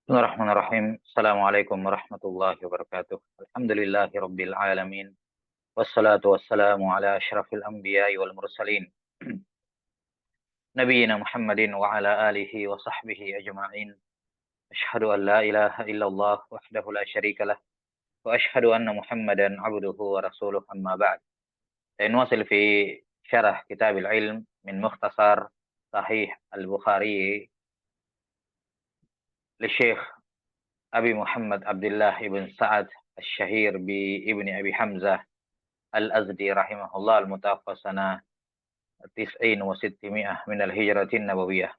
Bismillahirrahmanirrahim. Assalamualaikum warahmatullahi wabarakatuh. Alhamdulillahi rabbil alamin. Wassalatu wassalamu ala asyrafil anbiya'i wal mursalin. Nabiyyina Muhammadin wa ala alihi wa sahbihi ajma'in. Asyhadu an la ilaha illallah wahdahu la syarikalah. Wa asyhadu anna Muhammadan abduhu wa rasuluh amma ba'd. Nuwasil fi syarah kitabil ilm min mukhtasar sahih al-Bukhari li Syekh Abi Muhammad Abdullah ibn Sa'ad Al-Syahir bi Ibni Abi Hamzah Al-Azdi rahimahullah al-mutawaffa sana 90 wa 600 min al-hijratin nabawiyah.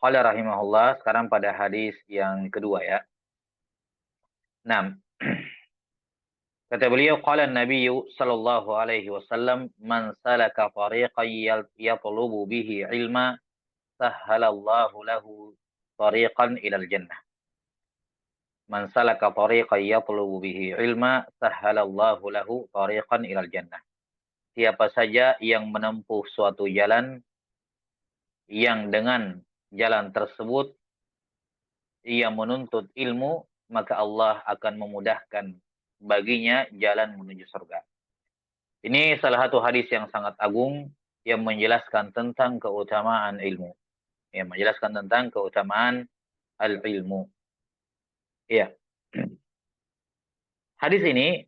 Qala rahimahullah, sekarang pada hadis yang kedua ya. Nah, kata beliau qala an-nabiy sallallahu alaihi wasallam man salaka tariqan yatlubu bihi ilma sahhalallahu lahu tariqan ilal jannah. Man salaka tariqan yatlubu bihi ilma sahhalallahu lahu tariqan ilal jannah. Siapa saja yang menempuh suatu jalan yang dengan jalan tersebut ia menuntut ilmu, maka Allah akan memudahkan baginya jalan menuju surga. Ini salah satu hadis yang sangat agung yang menjelaskan tentang keutamaan ilmu. Yang menjelaskan tentang keutamaan al-ilmu. Iya. Hadis ini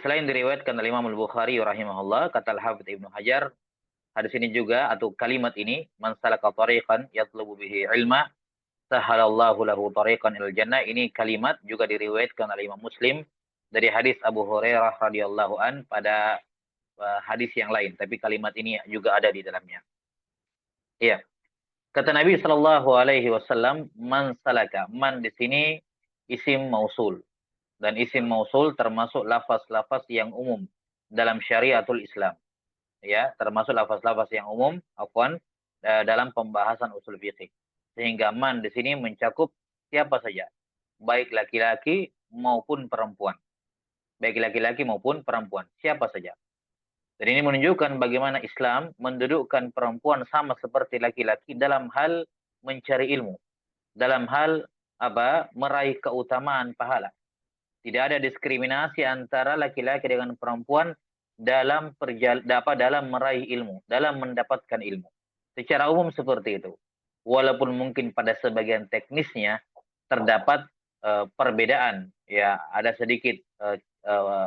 selain diriwayatkan oleh Imam Al-Bukhari rahimahullah, kata Al-Hafidz Ibnu Hajar, hadis ini juga atau kalimat ini, man salaka tariqan yatlubu bihi ilma sahalallahu lahu tariqan ilal jannah, ini kalimat juga diriwayatkan oleh Imam Muslim dari hadis Abu Hurairah radhiyallahu an pada hadis yang lain, tapi kalimat ini juga ada di dalamnya. Iya. Kata Nabi sallallahu alaihi wasallam, man salaka, man di sini isim mausul. Dan isim mausul termasuk lafaz-lafaz yang umum dalam syariatul Islam. Ya, termasuk lafaz-lafaz yang umum, dalam pembahasan usul fikih. Sehingga man di sini mencakup siapa saja, baik laki-laki maupun perempuan. Baik laki-laki maupun perempuan, siapa saja. Dan ini menunjukkan bagaimana Islam mendudukkan perempuan sama seperti laki-laki dalam hal mencari ilmu, dalam hal meraih keutamaan pahala. Tidak ada diskriminasi antara laki-laki dengan perempuan dalam meraih ilmu, dalam mendapatkan ilmu. Secara umum seperti itu. Walaupun mungkin pada sebagian teknisnya terdapat perbedaan, ya ada sedikit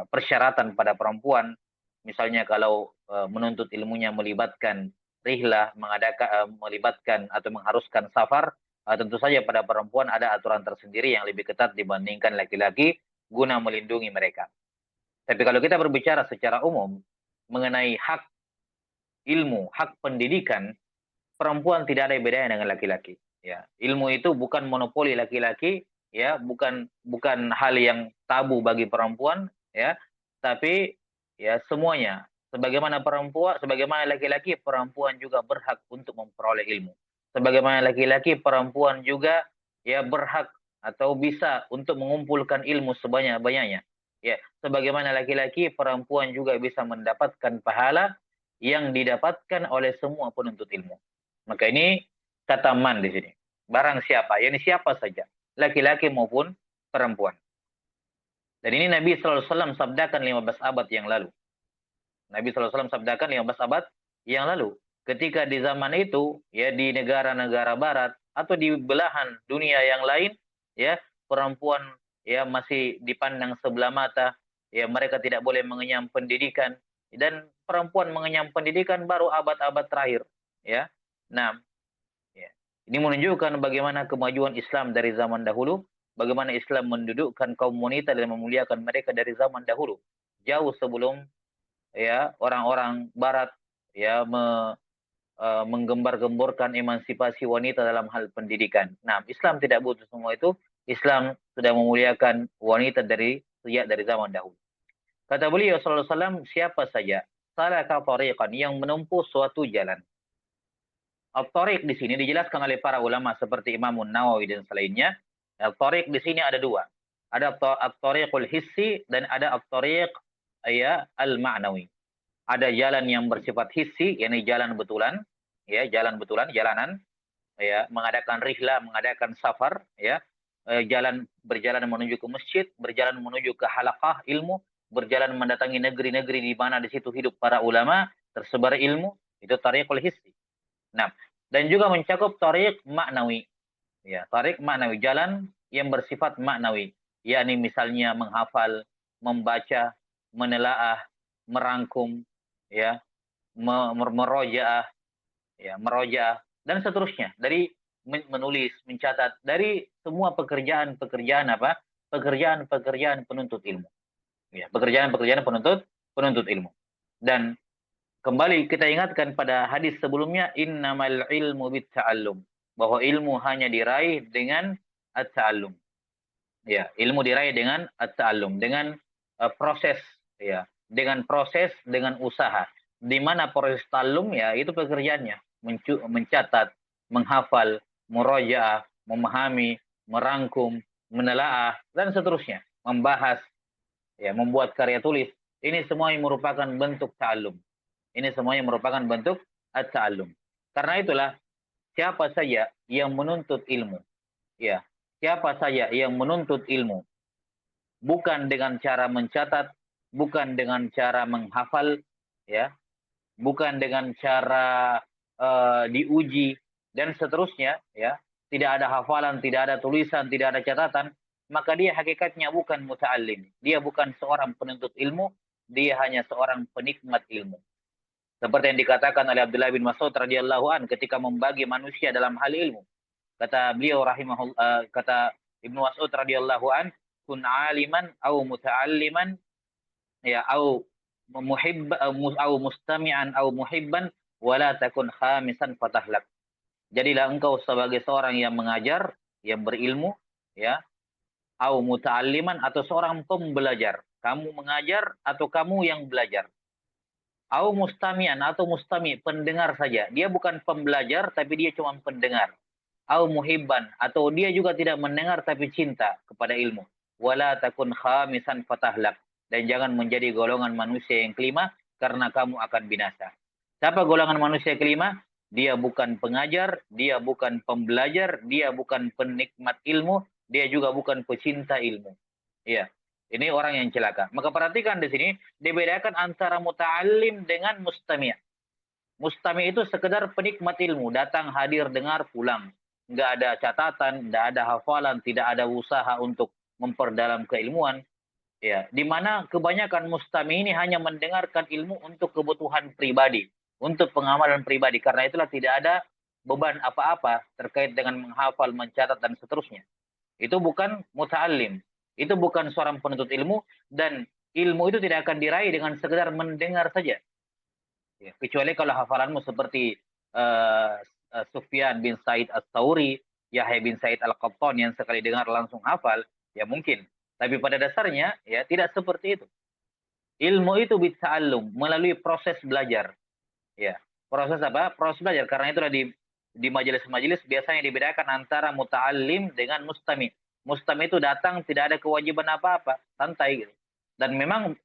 persyaratan pada perempuan. Misalnya kalau menuntut ilmunya melibatkan rihlah, melibatkan atau mengharuskan safar, tentu saja pada perempuan ada aturan tersendiri yang lebih ketat dibandingkan laki-laki guna melindungi mereka. Tapi kalau kita berbicara secara umum mengenai hak ilmu, hak pendidikan, perempuan tidak ada bedanya dengan laki-laki. Ya, ilmu itu bukan monopoli laki-laki, ya, bukan hal yang tabu bagi perempuan, ya, tapi ya semuanya. Sebagaimana laki-laki, perempuan juga berhak untuk memperoleh ilmu. Sebagaimana laki-laki, perempuan juga ya berhak atau bisa untuk mengumpulkan ilmu sebanyak-banyaknya. Ya, sebagaimana laki-laki, perempuan juga bisa mendapatkan pahala yang didapatkan oleh semua penuntut ilmu. Maka ini kata man di sini. Barang siapa, yakni siapa saja, laki-laki maupun perempuan. Dan ini Nabi sallallahu alaihi wasallam sabdakan 15 abad yang lalu. Nabi sallallahu alaihi wasallam sabdakan 15 abad yang lalu. Ketika di zaman itu, ya di negara-negara barat atau di belahan dunia yang lain, ya perempuan ya masih dipandang sebelah mata, ya mereka tidak boleh mengenyam pendidikan, dan perempuan mengenyam pendidikan baru abad-abad terakhir, ya. Nah, ya. Ini menunjukkan bagaimana kemajuan Islam dari zaman dahulu, bagaimana Islam mendudukkan kaum wanita dan memuliakan mereka dari zaman dahulu, jauh sebelum ya orang-orang barat ya menggembar-gemborkan emansipasi wanita dalam hal pendidikan. Nah, Islam tidak butuh semua itu. Islam sudah memuliakan wanita sejak dari zaman dahulu. Kata beliau sallallahu alaihi wasallam, siapa saja salaka tariqan, yang menempuh suatu jalan. At-tariq di sini dijelaskan oleh para ulama seperti Imam Nawawi dan selainnya. At-tariq di sini ada dua. Ada at-tariqul hissi dan ada at-tariq ya al-ma'nawi. Ada jalan yang bersifat hissi, yakni jalan betulan, ya, jalan betulan, jalanan. ya, mengadakan rihlah, mengadakan safar, ya, berjalan menuju ke masjid, berjalan menuju ke halaqah ilmu, berjalan mendatangi negeri-negeri di mana di situ hidup para ulama, tersebar ilmu, itu tariqul hissi. Nah, dan juga mencakup tariq maknawi, ya, tariq maknawi, jalan yang bersifat maknawi, yakni misalnya menghafal, membaca, menelaah, merangkum, ya, merojaah, ya, merojaah dan seterusnya, dari menulis, mencatat, dari semua pekerjaan-pekerjaan apa? Pekerjaan-pekerjaan penuntut ilmu. Ya, pekerjaan-pekerjaan penuntut penuntut ilmu. Dan kembali kita ingatkan pada hadis sebelumnya, innamal ilmu bitta'allum, bahwa ilmu hanya diraih dengan at-ta'allum. Ya, ilmu diraih dengan at-ta'allum, dengan proses, ya, dengan proses, dengan usaha. Di mana proses ta'allum, ya, itu pekerjaannya, mencatat, menghafal, murojaah, memahami, merangkum, menelaah dan seterusnya, membahas, ya, membuat karya tulis. Ini semua yang merupakan bentuk ta'allum. Ini semuanya merupakan bentuk at-ta'allum. Karena itulah, siapa saja yang menuntut ilmu, ya, siapa saja yang menuntut ilmu bukan dengan cara mencatat, bukan dengan cara menghafal, ya, bukan dengan cara diuji dan seterusnya, ya, tidak ada hafalan, tidak ada tulisan, tidak ada catatan, maka dia hakikatnya bukan muta'allim, dia bukan seorang penuntut ilmu, dia hanya seorang penikmat ilmu. Seperti yang dikatakan oleh Abdullah bin Mas'ud radhiyallahu an ketika membagi manusia dalam hal ilmu. Kata beliau rahimahullah, kata Ibnu Mas'ud radhiyallahu an, kun aliman au muta'alliman, ya, au au mustami'an au muhibban wala takun khamisan fatahlak. Jadilah engkau sebagai seorang yang mengajar, yang berilmu, ya, au muta'alliman, atau seorang pembelajar. Kamu mengajar atau kamu yang belajar. Au mustami'an, atau mustami, pendengar saja. Dia bukan pembelajar tapi dia cuma pendengar. Au muhibban, atau dia juga tidak mendengar tapi cinta kepada ilmu. Wala takun khamisan fatahlak, dan jangan menjadi golongan manusia yang kelima karena kamu akan binasa. Siapa golongan manusia kelima? Dia bukan pengajar, dia bukan pembelajar, dia bukan penikmat ilmu, dia juga bukan pecinta ilmu. Iya. Ini orang yang celaka. Maka perhatikan di sini, dibedakan antara muta'allim dengan mustami'. Mustami' itu sekedar penikmat ilmu, datang, hadir, dengar, pulang. Nggak ada catatan, nggak ada hafalan, tidak ada usaha untuk memperdalam keilmuan. Ya, di mana kebanyakan mustami' ini hanya mendengarkan ilmu untuk kebutuhan pribadi, untuk pengamalan pribadi. Karena itulah tidak ada beban apa-apa terkait dengan menghafal, mencatat, dan seterusnya. Itu bukan muta'allim. Itu bukan seorang penuntut ilmu, dan ilmu itu tidak akan diraih dengan sekedar mendengar saja. Ya, kecuali kalau hafalanmu seperti uh, Sufyan bin Said As-Sauri, Yahya bin Said Al-Qattan yang sekali dengar langsung hafal, ya mungkin. Tapi pada dasarnya, ya, tidak seperti itu. Ilmu itu bita'allum, melalui proses belajar. Ya, proses apa? Proses belajar. Karena itulah di majelis-majelis biasanya dibedakan antara muta'allim dengan mustami'. Mustami' itu datang tidak ada kewajiban apa-apa, santai gitu. Dan memang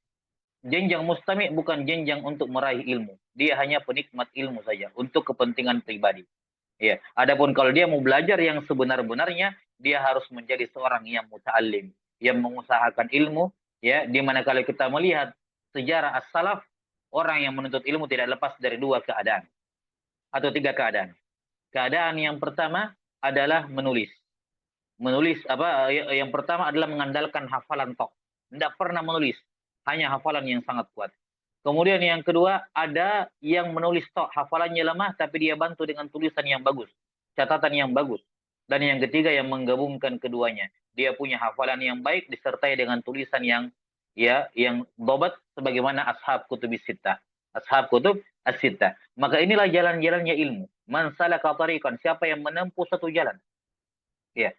jenjang mustami' bukan jenjang untuk meraih ilmu. Dia hanya penikmat ilmu saja untuk kepentingan pribadi. Ya, adapun kalau dia mau belajar yang sebenar-benarnya, dia harus menjadi seorang yang muta'allim, yang mengusahakan ilmu, ya, di mana kalau kita melihat sejarah as-salaf, orang yang menuntut ilmu tidak lepas dari dua keadaan atau tiga keadaan. Keadaan yang pertama adalah menulis. Menulis apa? Yang pertama adalah mengandalkan hafalan tok. Tidak pernah menulis, hanya hafalan yang sangat kuat. Kemudian yang kedua, ada yang menulis tok, hafalannya lemah tapi dia bantu dengan tulisan yang bagus, catatan yang bagus. Dan yang ketiga yang menggabungkan keduanya. Dia punya hafalan yang baik disertai dengan tulisan yang, ya, yang dobat sebagaimana ashab kutubis sittah. Ashab kutub as-sittah. Maka inilah jalan-jalannya ilmu. Man salaka tariqan, siapa yang menempuh satu jalan. Ya,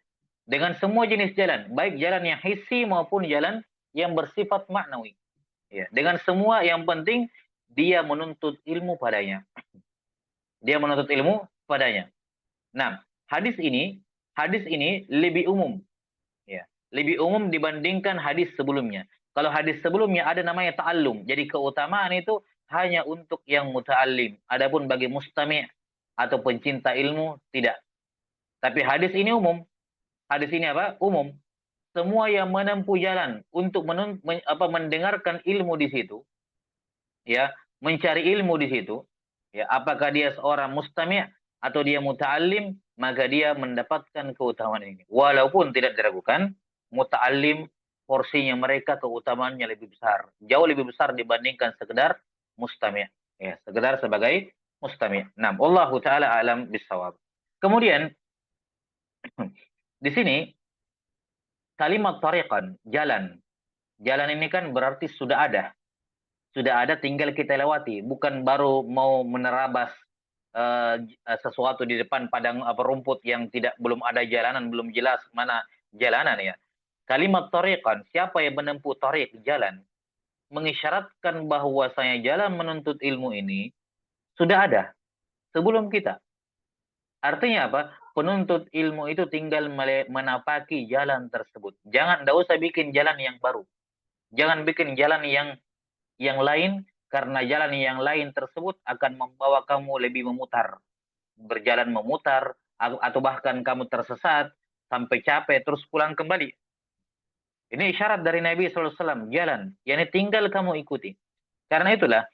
dengan semua jenis jalan, baik jalan yang hissi maupun jalan yang bersifat maknawi. Ya, dengan semua, yang penting dia menuntut ilmu padanya. Dia menuntut ilmu padanya. Nah, hadis ini lebih umum, ya. Lebih umum dibandingkan hadis sebelumnya. Kalau hadis sebelumnya ada namanya ta'allum. Jadi keutamaan itu hanya untuk yang muta'allim. Adapun bagi mustami' atau pencinta ilmu tidak. Tapi hadis ini umum. Hadis ini apa? Umum. Semua yang menempuh jalan untuk mendengarkan ilmu di situ, ya, mencari ilmu di situ, ya, apakah dia seorang mustami' atau dia muta'allim, maka dia mendapatkan keutamaan ini. Walaupun tidak diragukan, muta'allim porsinya mereka keutamaannya lebih besar, jauh lebih besar dibandingkan sekedar mustami', ya, sekedar sebagai mustami'. Nah, wallahu taala alam bisawab. Kemudian di sini kalimat tariqan, jalan. Jalan ini kan berarti sudah ada. Sudah ada, tinggal kita lewati, bukan baru mau menerabas sesuatu di depan padang apa rumput yang belum ada jalanan, belum jelas mana jalanan ya. Kalimat tariqan, siapa yang menempuh tariq, jalan, mengisyaratkan bahwasanya jalan menuntut ilmu ini sudah ada sebelum kita. Artinya apa? Penuntut ilmu itu tinggal menapaki jalan tersebut. Tidak usah bikin jalan yang baru. Jangan bikin jalan yang lain, karena jalan yang lain tersebut akan membawa kamu lebih memutar, berjalan memutar, atau bahkan kamu tersesat sampai capek terus pulang kembali. Ini isyarat dari Nabi SAW, jalan, yakni tinggal kamu ikuti. Karena itulah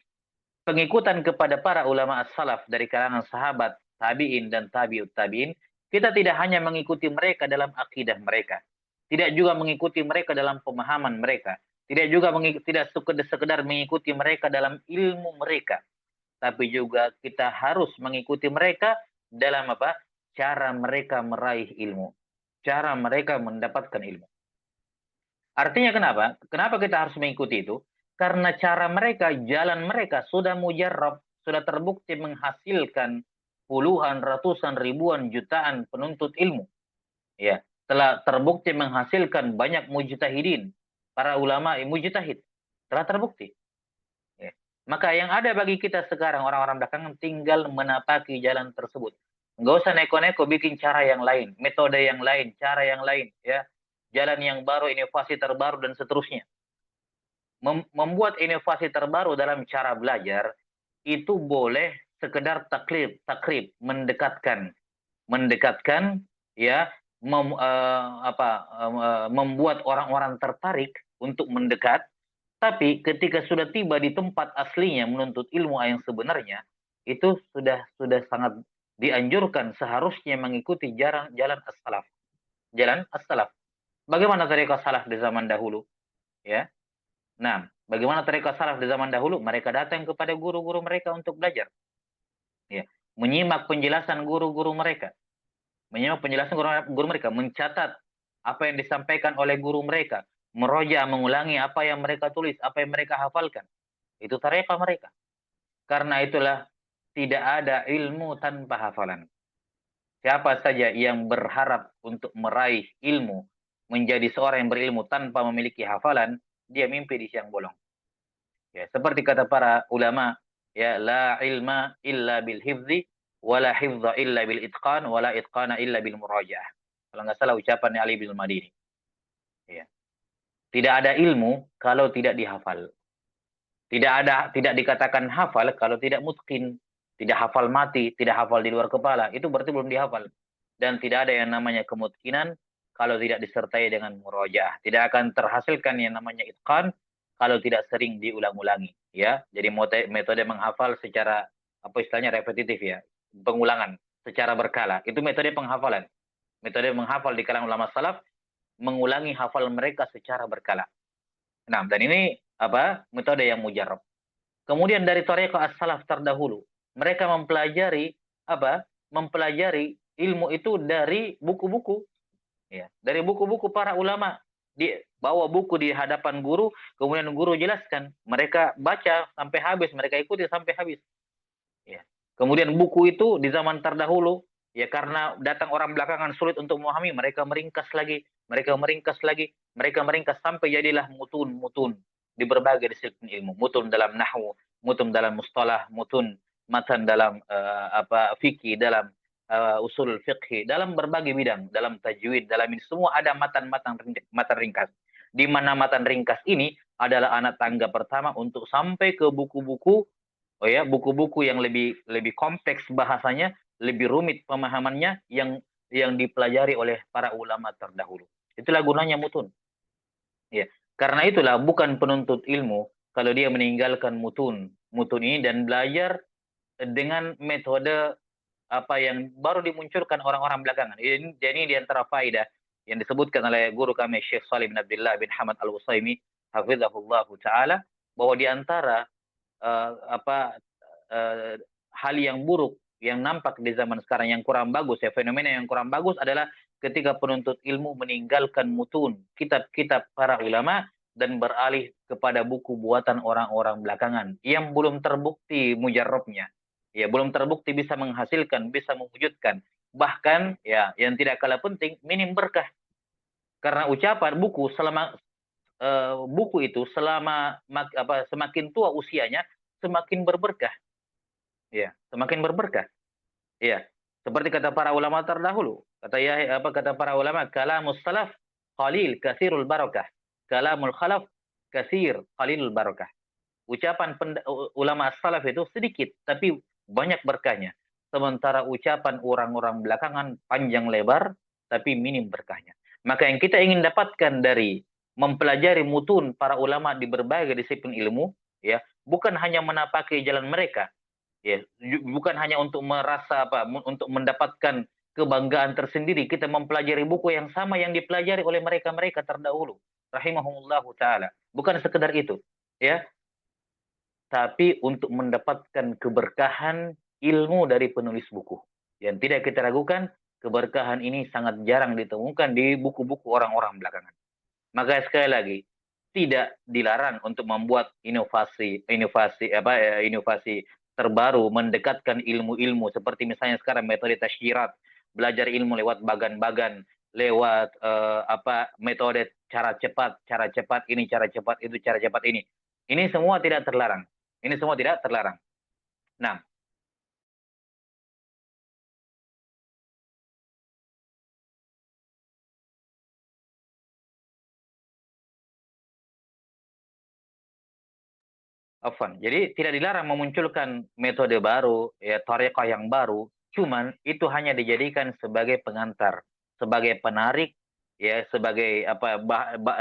pengikutan kepada para ulama as-salaf dari kalangan sahabat, tabi'in dan tabi'ut tabi'in, kita tidak hanya mengikuti mereka dalam akidah mereka, tidak juga mengikuti mereka dalam pemahaman mereka, tidak sekedar mengikuti mereka dalam ilmu mereka, tapi juga kita harus mengikuti mereka dalam apa? Cara mereka meraih ilmu, cara mereka mendapatkan ilmu. Artinya kenapa? Kenapa kita harus mengikuti itu? Karena cara mereka, jalan mereka sudah mujarrab, sudah terbukti menghasilkan puluhan, ratusan, ribuan, jutaan penuntut ilmu. Ya, telah terbukti menghasilkan banyak mujtahidin, para ulama mujtahid. Telah terbukti. Ya. Maka yang ada bagi kita sekarang, orang-orang belakangan, tinggal menapaki jalan tersebut. Nggak usah neko-neko bikin cara yang lain, metode yang lain, cara yang lain, ya, jalan yang baru, inovasi terbaru, dan seterusnya. Membuat inovasi terbaru dalam cara belajar itu boleh sekedar takrib, mendekatkan, ya, membuat orang-orang tertarik untuk mendekat. Tapi ketika sudah tiba di tempat aslinya menuntut ilmu yang sebenarnya, itu sudah sangat dianjurkan seharusnya mengikuti jalan as-salaf. Jalan as-salaf. Bagaimana tariqah salaf di zaman dahulu? Ya. Nah, bagaimana tariqah salaf di zaman dahulu? Mereka datang kepada guru-guru mereka untuk belajar. Ya. Menyimak penjelasan guru-guru mereka. Menyimak penjelasan guru mereka. Mencatat apa yang disampaikan oleh guru mereka. Meroja, mengulangi apa yang mereka tulis, apa yang mereka hafalkan. Itu tariqah mereka. Karena itulah tidak ada ilmu tanpa hafalan. Siapa saja yang berharap untuk meraih ilmu, menjadi seorang yang berilmu tanpa memiliki hafalan, dia mimpi di siang bolong. Ya, seperti kata para ulama, ya, la ilma illa bil hifzi, wala hifza illa bil itqan, wala itqana illa bil murajaah. Kalau nggak salah ucapannya Ali bin Madini. Ya. Tidak ada ilmu kalau tidak dihafal. Tidak dikatakan hafal kalau tidak mutqin, tidak hafal mati, tidak hafal di luar kepala. Itu berarti belum dihafal. Dan tidak ada yang namanya kemutkinan kalau tidak disertai dengan murojaah. Tidak akan terhasilkan yang namanya itqan kalau tidak sering diulang-ulangi. Ya, jadi metode menghafal secara apa istilahnya repetitif ya, pengulangan secara berkala. Itu metode penghafalan. Metode menghafal di kalangan ulama salaf, mengulangi hafal mereka secara berkala. Nah, dan ini apa? Metode yang mujarab. Kemudian dari thariqah as-salaf terdahulu, mereka mempelajari apa? Mempelajari ilmu itu dari buku-buku, ya, dari buku-buku para ulama. Bawa buku di hadapan guru, kemudian guru jelaskan, mereka baca sampai habis, mereka ikuti sampai habis. Ya. Kemudian buku itu di zaman terdahulu, ya, karena datang orang belakangan sulit untuk memahami, mereka meringkas lagi, mereka meringkas sampai jadilah mutun di berbagai disiplin ilmu, mutun dalam nahwu, mutun dalam mustalah, matan dalam fikih, dalam usul fiqh, dalam berbagai bidang, dalam tajwid, dalam ini semua ada matan ringkas. Di mana matan ringkas ini adalah anak tangga pertama untuk sampai ke buku-buku, oh ya, buku-buku yang lebih kompleks bahasanya, lebih rumit pemahamannya, yang dipelajari oleh para ulama terdahulu. Itulah gunanya mutun. Ya. Karena itulah bukan penuntut ilmu kalau dia meninggalkan mutun ini dan belajar dengan metode apa yang baru dimunculkan orang-orang belakangan. Ini di antara faedah yang disebutkan oleh guru kami Syekh Salih bin Abdullah bin Hamad Al-Utsaimin hafizahullah taala, bahwa di antara apa hal yang buruk yang nampak di zaman sekarang yang kurang bagus, ya, fenomena yang kurang bagus adalah ketika penuntut ilmu meninggalkan mutun, kitab-kitab para ulama, dan beralih kepada buku buatan orang-orang belakangan yang belum terbukti mujarrabnya, ya, belum terbukti bisa menghasilkan, bisa mewujudkan, bahkan ya yang tidak kalah penting, minim berkah. Karena ucapan buku selama buku itu selama semakin tua usianya semakin berberkah, ya, semakin berberkah. Iya, seperti kata para ulama terdahulu. Kata para ulama, kalamus salaf qalil katsirul barakah. Kalamul khalaf katsir qalilul barakah. Ucapan ulama salaf itu sedikit tapi banyak berkahnya. Sementara ucapan orang-orang belakangan panjang lebar tapi minim berkahnya. Maka yang kita ingin dapatkan dari mempelajari mutun para ulama di berbagai disiplin ilmu, ya, bukan hanya menapaki jalan mereka, ya, bukan hanya untuk merasa untuk mendapatkan kebanggaan tersendiri kita mempelajari buku yang sama yang dipelajari oleh mereka-mereka terdahulu rahimahumullahu taala, bukan sekedar itu, ya, tapi untuk mendapatkan keberkahan ilmu dari penulis buku. Yang tidak kita ragukan, keberkahan ini sangat jarang ditemukan di buku-buku orang-orang belakangan. Maka sekali lagi, tidak dilarang untuk membuat inovasi terbaru, mendekatkan ilmu-ilmu seperti misalnya sekarang metode tasyirat, belajar ilmu lewat bagan-bagan, lewat metode cara cepat ini, cara cepat itu, cara cepat ini. Ini semua tidak terlarang. Ini semua tidak terlarang. Nah, Afwan. Jadi tidak dilarang memunculkan metode baru, ya, thariqah yang baru. Cuman itu hanya dijadikan sebagai pengantar, sebagai penarik, ya, sebagai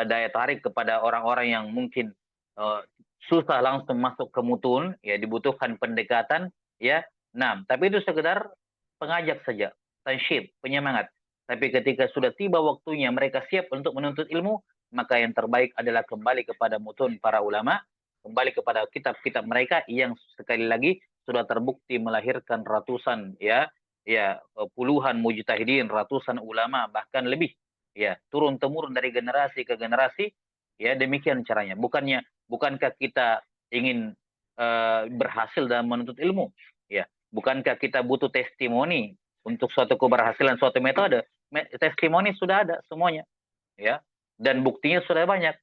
daya tarik kepada orang-orang yang mungkin uh, susah langsung masuk ke mutun, ya, dibutuhkan pendekatan, ya. Nah, tapi itu sekedar pengajak saja, tansyid, penyemangat. Tapi ketika sudah tiba waktunya mereka siap untuk menuntut ilmu, maka yang terbaik adalah kembali kepada mutun para ulama, kembali kepada kitab-kitab mereka yang sekali lagi sudah terbukti melahirkan ratusan, puluhan mujtahidin, ratusan ulama, bahkan lebih, ya, turun temurun dari generasi ke generasi, ya, demikian caranya. Bukankah kita ingin berhasil dalam menuntut ilmu, ya, bukankah kita butuh testimoni untuk suatu keberhasilan suatu metode? Testimoni sudah ada semuanya, ya, dan buktinya sudah banyak.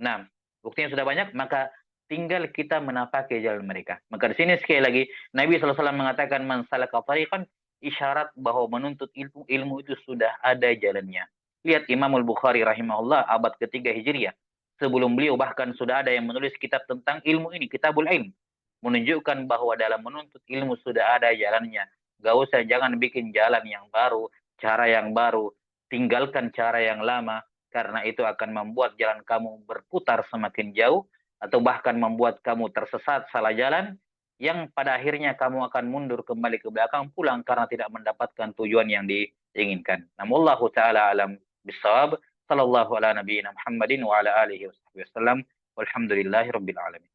Nah, buktinya sudah banyak, maka tinggal kita menapaki jalan mereka. Maka di sini sekali lagi Nabi SAW mengatakan man salaka tariqan, isyarat bahwa menuntut ilmu itu sudah ada jalannya. Lihat Imam Al-Bukhari rahimahullah abad ketiga Hijriah. Sebelum beliau bahkan sudah ada yang menulis kitab tentang ilmu ini, Kitabul Ilm. Menunjukkan bahwa dalam menuntut ilmu sudah ada jalannya. Gak usah, jangan bikin jalan yang baru, cara yang baru. Tinggalkan cara yang lama, karena itu akan membuat jalan kamu berputar semakin jauh, atau bahkan membuat kamu tersesat salah jalan, yang pada akhirnya kamu akan mundur kembali ke belakang, pulang karena tidak mendapatkan tujuan yang diinginkan. Namullahu ta'ala alam bisawab. Sallallahu ala nabiyina Muhammadin wa ala alihi wa sallam. Walhamdulillahi rabbil alamin.